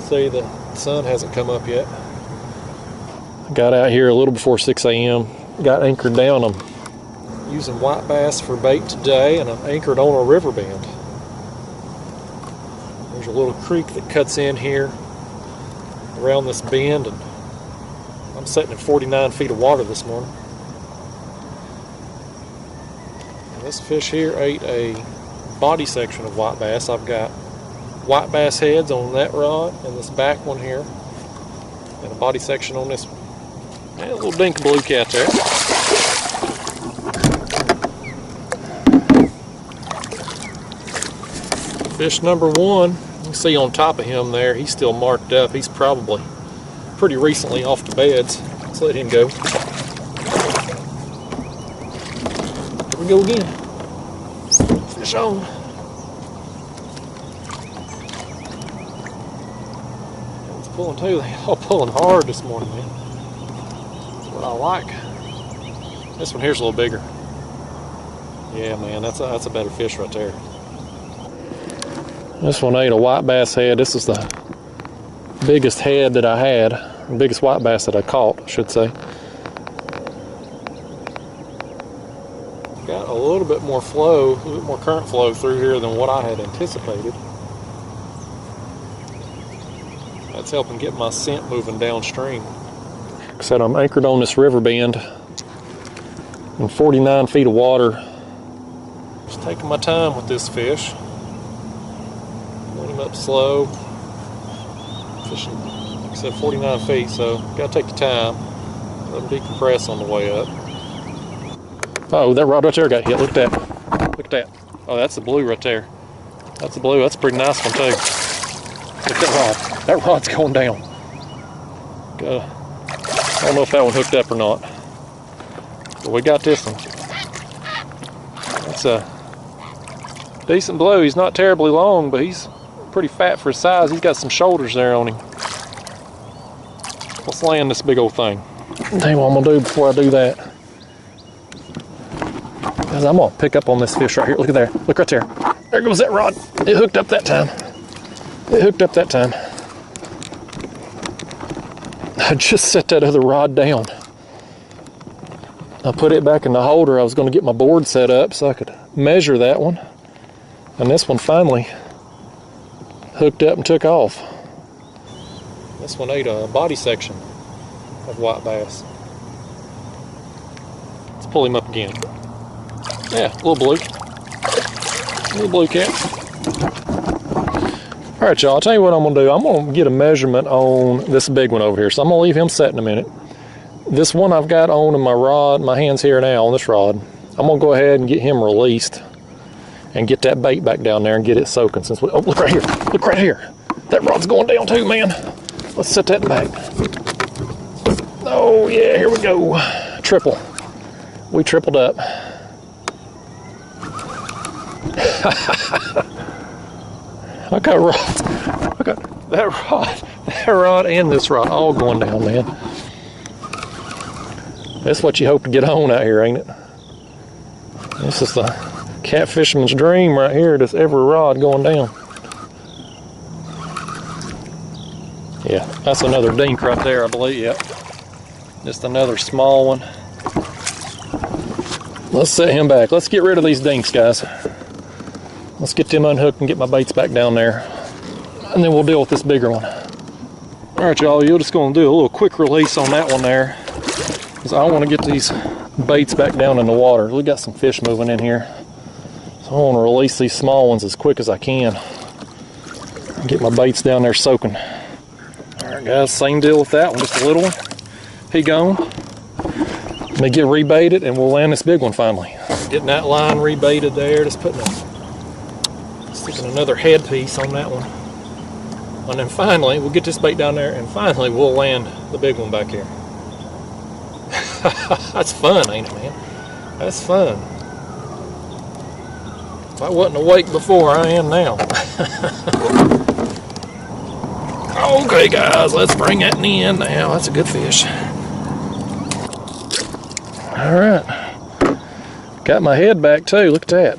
See, the sun hasn't come up yet. Got out here a little before 6 a.m. Got anchored down. I'm using white bass for bait today, and I'm anchored on a river bend. There's a little creek that cuts in here around this bend, and I'm sitting at 49 feet of water this morning. And this fish here ate a body section of white bass. I've got white bass heads on that rod and this back one here, and a body section on this one. And a little dink blue cat there. Fish number one, you can see on top of him there, he's still marked up. He's probably pretty recently off the beds. Let's let him go. Here we go again. Fish on. It's pulling too. They're all pulling hard this morning, man. That's what I like. This one here's a little bigger. Yeah, man, that's a better fish right there. This one ate a white bass head. This is the biggest head that I had, the biggest white bass that I caught, I should say. Got a little bit more flow, a little bit more current flow through here than what I had anticipated. That's helping get my scent moving downstream. Like I said, I'm anchored on this river bend in 49 feet of water. Just taking my time with this fish. Pulling him up slow. Fishing, like I said, 49 feet, so gotta take the time. Let him decompress on the way up. Oh, that rod right there got hit. Look at that. Look at that. Oh, that's the blue right there. That's the blue. That's a pretty nice one too. Look at that rod. That rod's going down. I don't know if that one hooked up or not. But we got this one. That's a decent blue. He's not terribly long, but he's pretty fat for his size. He's got some shoulders there on him. Let's land this big old thing. I'll tell you what I'm gonna do before I do that. Because I'm gonna pick up on this fish right here. Look at there. Look right there. There goes that rod. It hooked up that time. It hooked up that time. I just set that other rod down. I put it back in the holder. I was going to get my board set up so I could measure that one. And this one finally hooked up and took off. This one ate a body section of white bass. Let's pull him up again. Yeah, a little blue. Little blue cat. All right, y'all, I'll tell you what I'm gonna do. I'm gonna get a measurement on this big one over here. So I'm gonna leave him set in a minute. This one I've got on in my rod, my hand's here now on this rod. I'm gonna go ahead and get him released and get that bait back down there and get it soaking. Since we, oh, look right here, look right here. That rod's going down too, man. Let's set that back. Oh yeah, here we go. Triple. We tripled up. I got rods. I got that rod and this rod all going down, man. That's what you hope to get on out here, ain't it? This is the catfisherman's dream right here, just every rod going down. Yeah, that's another dink right there, I believe. Yep. Just another small one. Let's set him back. Let's get rid of these dinks, guys. Let's get them unhooked and get my baits back down there. And then we'll deal with this bigger one. All right, y'all, you're just gonna do a little quick release on that one there, because I want to get these baits back down in the water. We got some fish moving in here. So I want to release these small ones as quick as I can. Get my baits down there soaking. All right, guys, same deal with that one, just a little one. He gone. Let me get rebaited and we'll land this big one finally. Getting that line rebaited there, just sticking another headpiece on that one. And then finally, we'll get this bait down there and finally we'll land the big one back here. That's fun, ain't it, man? That's fun. If I wasn't awake before, I am now. Okay, guys, let's bring that in now. That's a good fish. All right. Got my head back too. Look at that.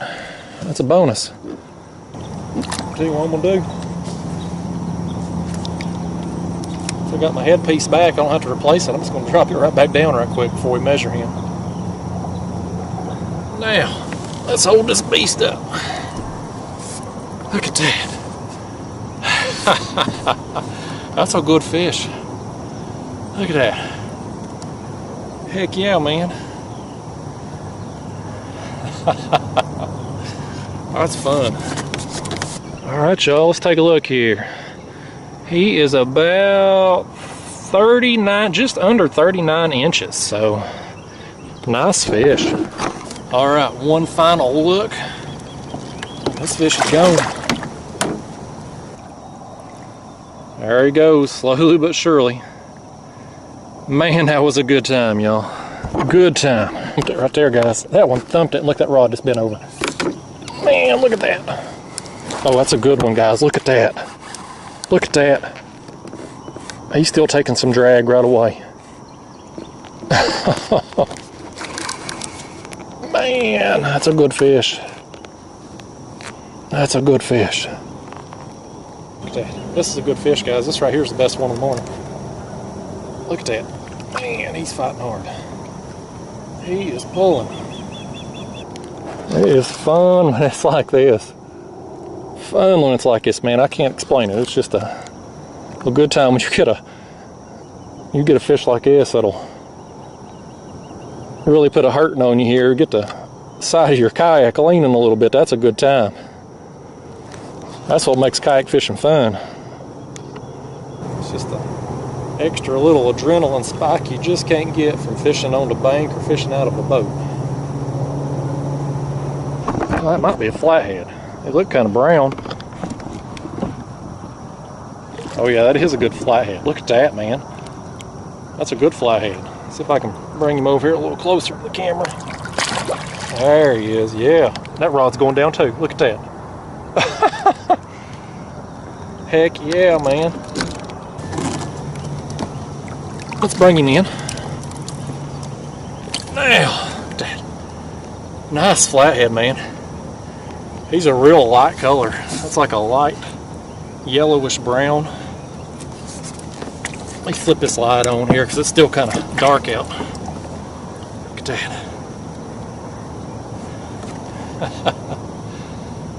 That's a bonus. Tell you what I'm gonna do. Still got my headpiece back. I don't have to replace it. I'm just going to drop it right back down right quick before we measure him. Now, let's hold this beast up. Look at that. That's a good fish. Look at that. Heck yeah, man. That's fun. Alright, y'all, let's take a look here. He is about 39, just under 39 inches, so nice fish. Alright, one final look. This fish is gone. There he goes, slowly but surely. Man, that was a good time, y'all. Good time. Right there, guys. That one thumped it, and look, that rod just bent over. Man, look at that. Oh, that's a good one, guys. Look at that. Look at that. He's still taking some drag right away. Man, that's a good fish. That's a good fish. Look at that. This is a good fish, guys. This right here is the best one of the morning. Look at that. Man, he's fighting hard. He is pulling. It is fun when it's like this. Fun when it's like this, man. I can't explain it. It's just a good time when you get a fish like this that'll really put a hurting on you here. Get the side of your kayak leaning a little bit. That's a good time. That's what makes kayak fishing fun. It's just an extra little adrenaline spike you just can't get from fishing on the bank or fishing out of a boat. Well, that might be a flathead. They look kind of brown. Oh yeah, that is a good flathead. Look at that, man. That's a good flathead. See if I can bring him over here a little closer to the camera. There he is, yeah. That rod's going down too. Look at that. Heck yeah, man. Let's bring him in. Now, that nice flathead, man. He's a real light color. That's like a light yellowish brown. Let me flip this light on here because it's still kind of dark out. Look at that.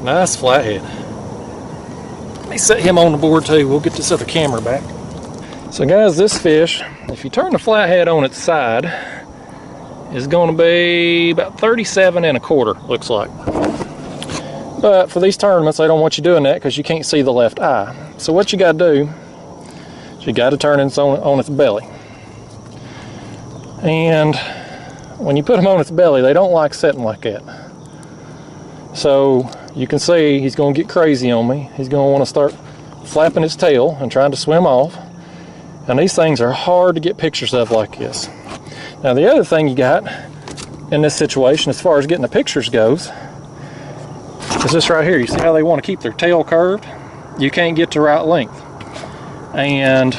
Nice flathead. Let me set him on the board too. We'll get this other camera back. So guys, this fish, if you turn the flathead on its side, is going to be about 37 1/4, looks like. But for these tournaments, they don't want you doing that because you can't see the left eye. So what you got to do is you got to turn it on its belly. And when you put them on its belly, they don't like sitting like that. So you can see he's going to get crazy on me. He's going to want to start flapping his tail and trying to swim off. And these things are hard to get pictures of like this. Now the other thing you got in this situation as far as getting the pictures goes is this right here. You see how they want to keep their tail curved? You can't get the right length. And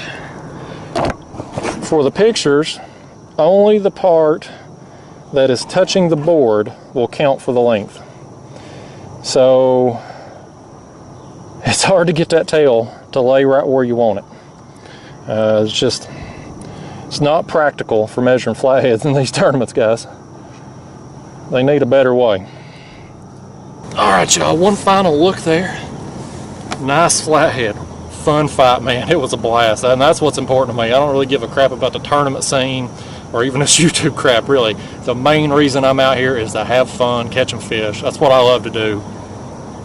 for the pictures, only the part that is touching the board will count for the length. So it's hard to get that tail to lay right where you want it. It's not practical for measuring flatheads in these tournaments, guys. They need a better way. All right, y'all, one final look there. Nice flathead. Fun fight, man. It was a blast, and that's what's important to me. I don't really give a crap about the tournament scene or even this YouTube crap, really. The main reason I'm out here is to have fun catching fish. That's what I love to do.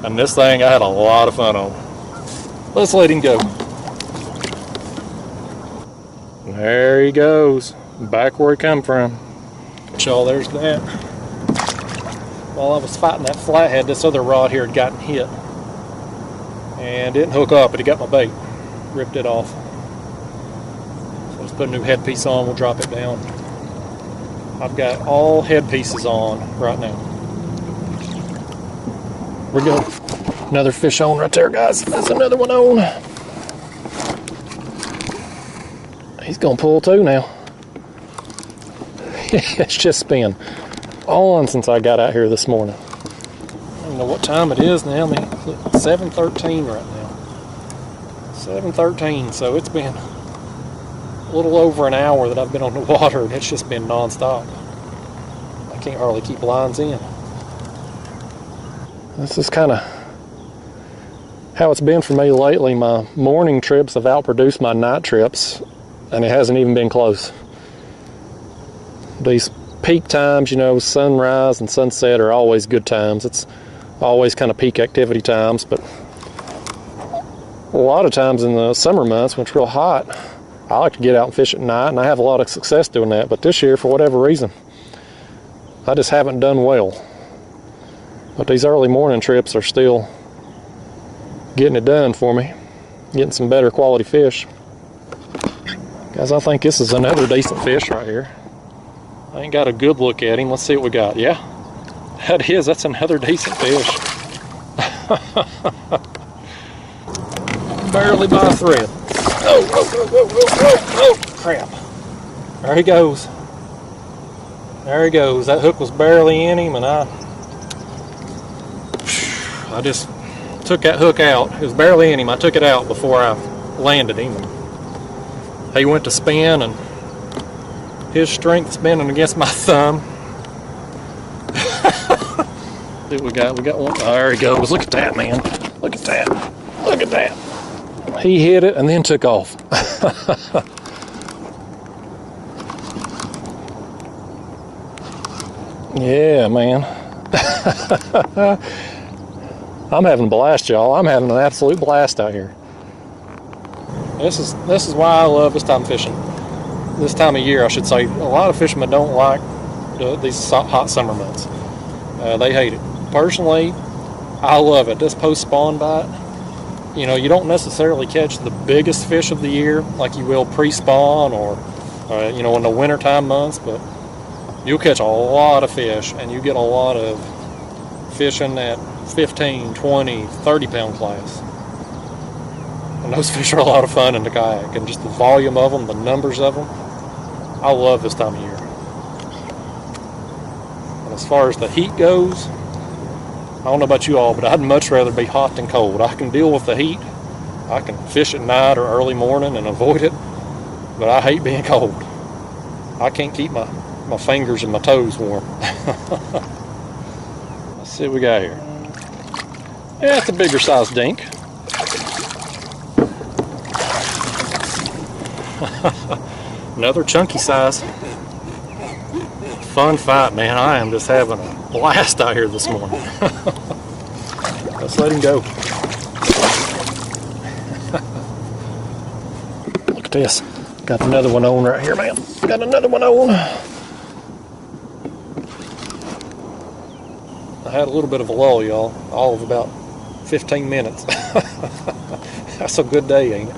And this thing I had a lot of fun on. Let's let him go. There he goes, back where he come from. Y'all, there's that. While I was fighting that flathead, this other rod here had gotten hit and didn't hook up, but it got my bait, ripped it off. So let's put a new headpiece on, we'll drop it down. I've got all headpieces on right now. We're good. Another fish on right there, guys. That's another one on. He's gonna pull too now. It's just been on since I got out here this morning. I don't know what time it is now. 7:13 right now. 7:13. So it's been little over an hour that I've been on the water, and it's just been non-stop. I can't hardly keep lines in. This is kind of how it's been for me lately. My morning trips have outproduced my night trips, and it hasn't even been close. These peak times, you know, sunrise and sunset are always good times. It's always kind of peak activity times, but a lot of times in the summer months when it's real hot, I like to get out and fish at night, and I have a lot of success doing that. But this year, for whatever reason, I just haven't done well. But these early morning trips are still getting it done for me, getting some better quality fish. Guys, I think this is another decent fish right here. I ain't got a good look at him. Let's see what we got. Yeah, that is. That's another decent fish. Barely by a thread. Oh, crap. There he goes. There he goes. That hook was barely in him, and I just took that hook out. It was barely in him. I took it out before I landed him. He went to spin, and his strength spinning against my thumb. See what we got? We got one. Oh, there he goes. Look at that, man. Look at that. Look at that. He hit it and then took off. Yeah, man. I'm having a blast, y'all. I'm having an absolute blast out here. This is why I love this time of fishing. This time of year, I should say. A lot of fishermen don't like these hot summer months. They hate it. Personally, I love it. This post-spawn bite, you know, you don't necessarily catch the biggest fish of the year like you will pre-spawn or, you know, in the wintertime months, but you'll catch a lot of fish, and you get a lot of fishing at 15, 20, 30-pound class. And those fish are a lot of fun in the kayak, and just the volume of them, the numbers of them. I love this time of year. And as far as the heat goes, I don't know about you all, but I'd much rather be hot than cold. I can deal with the heat. I can fish at night or early morning and avoid it, but I hate being cold. I can't keep my fingers and my toes warm. Let's see what we got here. Yeah, it's a bigger size dink. Another chunky size. Fun fight, man. I am just having a blast out here this morning. Let's let him go. Look at this. Got another one on right here, man. Got another one on. I had a little bit of a lull, y'all. All of about 15 minutes. That's a good day, ain't it?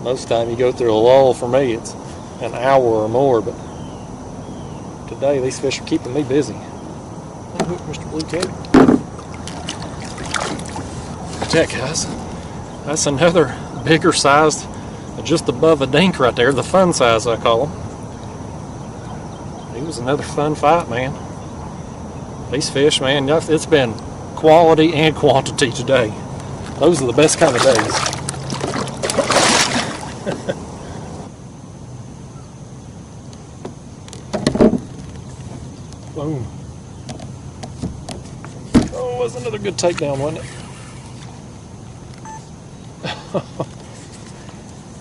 Most time you go through a lull, for me it's an hour or more, but today these fish are keeping me busy. Look, Mr. Blue Cat. Look at that, guys. That's another bigger sized, just above a dink right there, the fun size I call them. He was another fun fight, man. These fish, man, it's been quality and quantity today. Those are the best kind of days. Boom. Oh, it was another good takedown, wasn't it?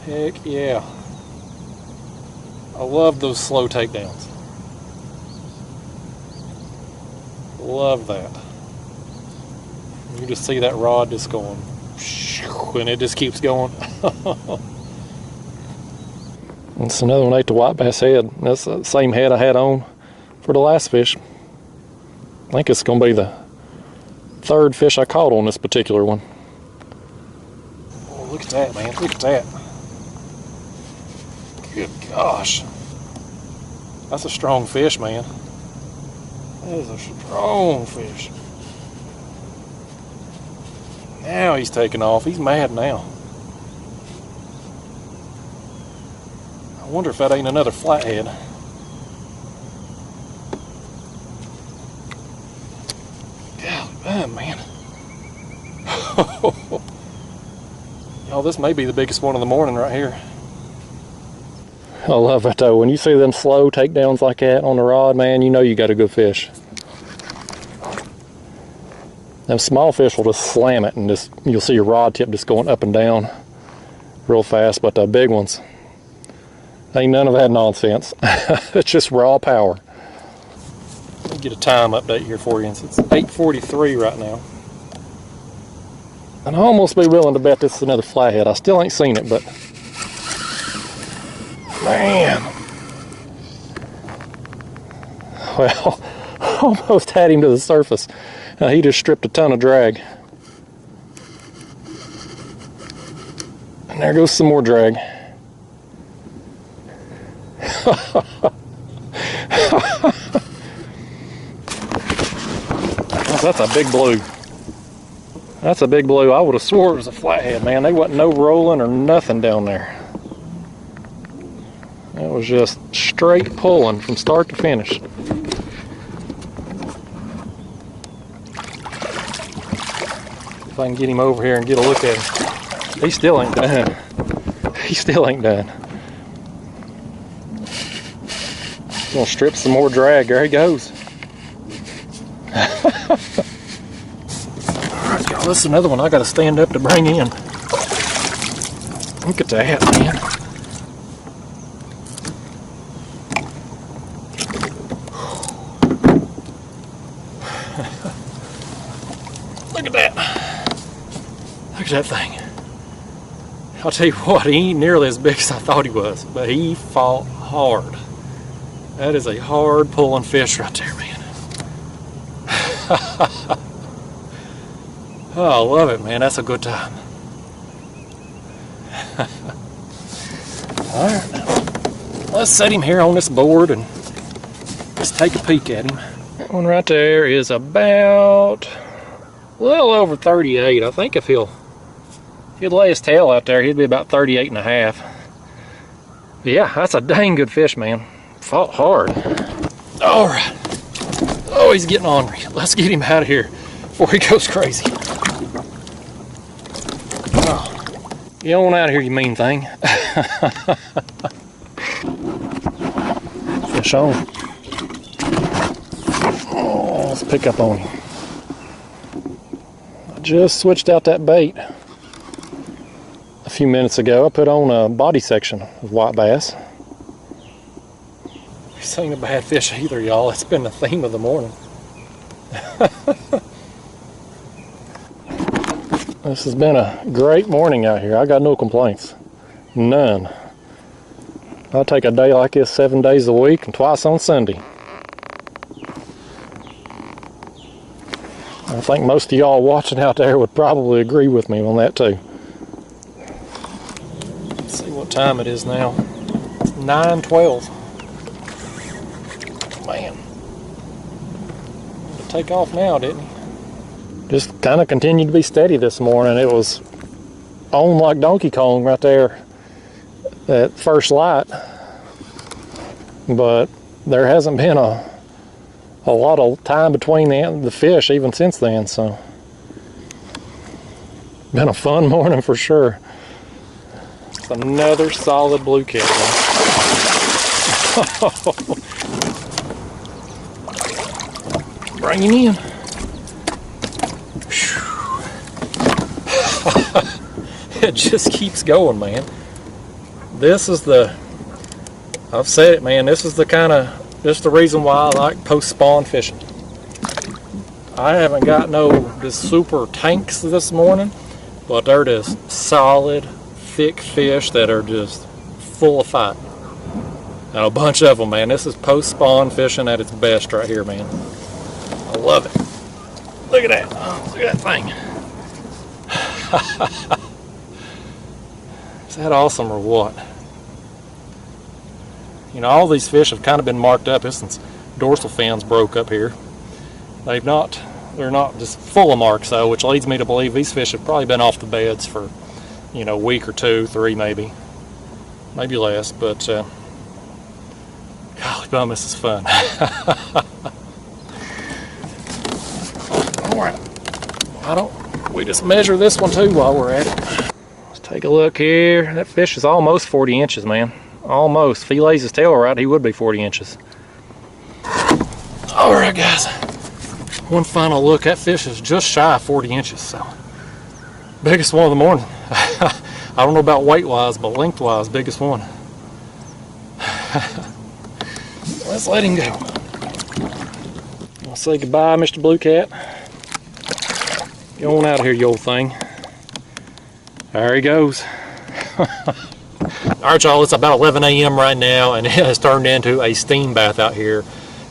Heck yeah. I love those slow takedowns. Love that. You just see that rod just going, and it just keeps going. It's another one ate the white bass head. That's the same head I had on for the last fish. I think it's going to be the third fish I caught on this particular one. Oh, look at that, man. Look at that. Good gosh. That's a strong fish, man. That is a strong fish. Now he's taking off. He's mad now. I wonder if that ain't another flathead. God, man. Oh, this may be the biggest one of the morning right here. I love it though. When you see them slow takedowns like that on the rod, man, you know you got a good fish. Them small fish will just slam it and just, you'll see your rod tip just going up and down real fast, but the big ones, ain't none of that nonsense. It's just raw power. Let me get a time update here for you. It's 8:43 right now. And I'll almost be willing to bet this is another flathead. I still ain't seen it, but man. Well, almost had him to the surface. He just stripped a ton of drag. And there goes some more drag. That's a big blue. That's a big blue. I would have swore it was a flathead, man. There wasn't no rolling or nothing down there. It was just straight pulling from start to finish. If I can get him over here and get a look at him. He still ain't done. He still ain't done. Gonna strip some more drag. There he goes. Alright, y'all, this is another one I gotta stand up to bring in. Look at that, man. Look at that. Look at that thing. I'll tell you what, he ain't nearly as big as I thought he was, but he fought hard. That is a hard pulling fish right there, man. Oh, I love it, man. That's a good time. Alright, let's set him here on this board and let's take a peek at him. That one right there is about a little over 38. I think if he'd lay his tail out there, he'd be about 38 and a half. But yeah, that's a dang good fish, man. Fought hard. Alright. Oh, he's getting ornery. Let's get him out of here before he goes crazy. Oh, get on out of here, you mean thing. Fish on. Oh, let's pick up on him. I just switched out that bait a few minutes ago. I put on a body section of white bass. This ain't a bad fish either, y'all. It's been the theme of the morning. This has been a great morning out here. I got no complaints. None. I'll take a day like this 7 days a week and twice on Sunday. I think most of y'all watching out there would probably agree with me on that too. Let's see what time it is now. It's 9:12. Man. Had to take off now, didn't he? Just kind of continued to be steady this morning. It was on like Donkey Kong right there at first light. But there hasn't been a lot of time between the fish even since then, so been a fun morning for sure. It's another solid blue cat. Bring him in. It just keeps going, man. This is I've said it, man, this is just the reason why I like post-spawn fishing. I haven't got this super tanks this morning, but they're just solid, thick fish that are just full of fight. And a bunch of them, man. This is post-spawn fishing at its best right here, man. I love it. Look at that. Look at that thing. Is that awesome or what? You know, all these fish have kind of been marked up since dorsal fins broke up here. They're not just full of marks though, which leads me to believe these fish have probably been off the beds for, you know, a week or two, 3 maybe less, but golly bum, this is fun. All right, we just measure this one too while we're at it. Let's Take a look here. That fish is almost 40 inches, man. Almost. If he lays his tail right, he would be 40 inches. All right, guys. One final look. That fish is just shy of 40 inches, so biggest one of the morning. I don't know about weight-wise, but length-wise, biggest one. Let's let him go. I'll say goodbye, Mr. Blue Cat. Go on out of here, you old thing. There he goes. Alright, y'all, it's about 11 a.m. right now, and it has turned into a steam bath out here.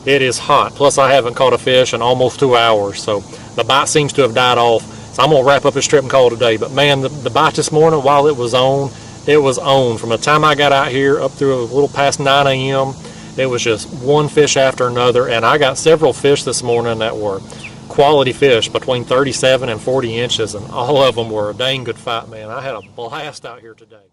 It is hot, plus I haven't caught a fish in almost 2 hours, so the bite seems to have died off. So I'm going to wrap up this trip and call it a day. But man, the bite this morning, while it was on, From the time I got out here up through a little past 9 a.m., it was just one fish after another, and I got several fish this morning that were quality fish between 37 and 40 inches, and all of them were a dang good fight, man. I had a blast out here today.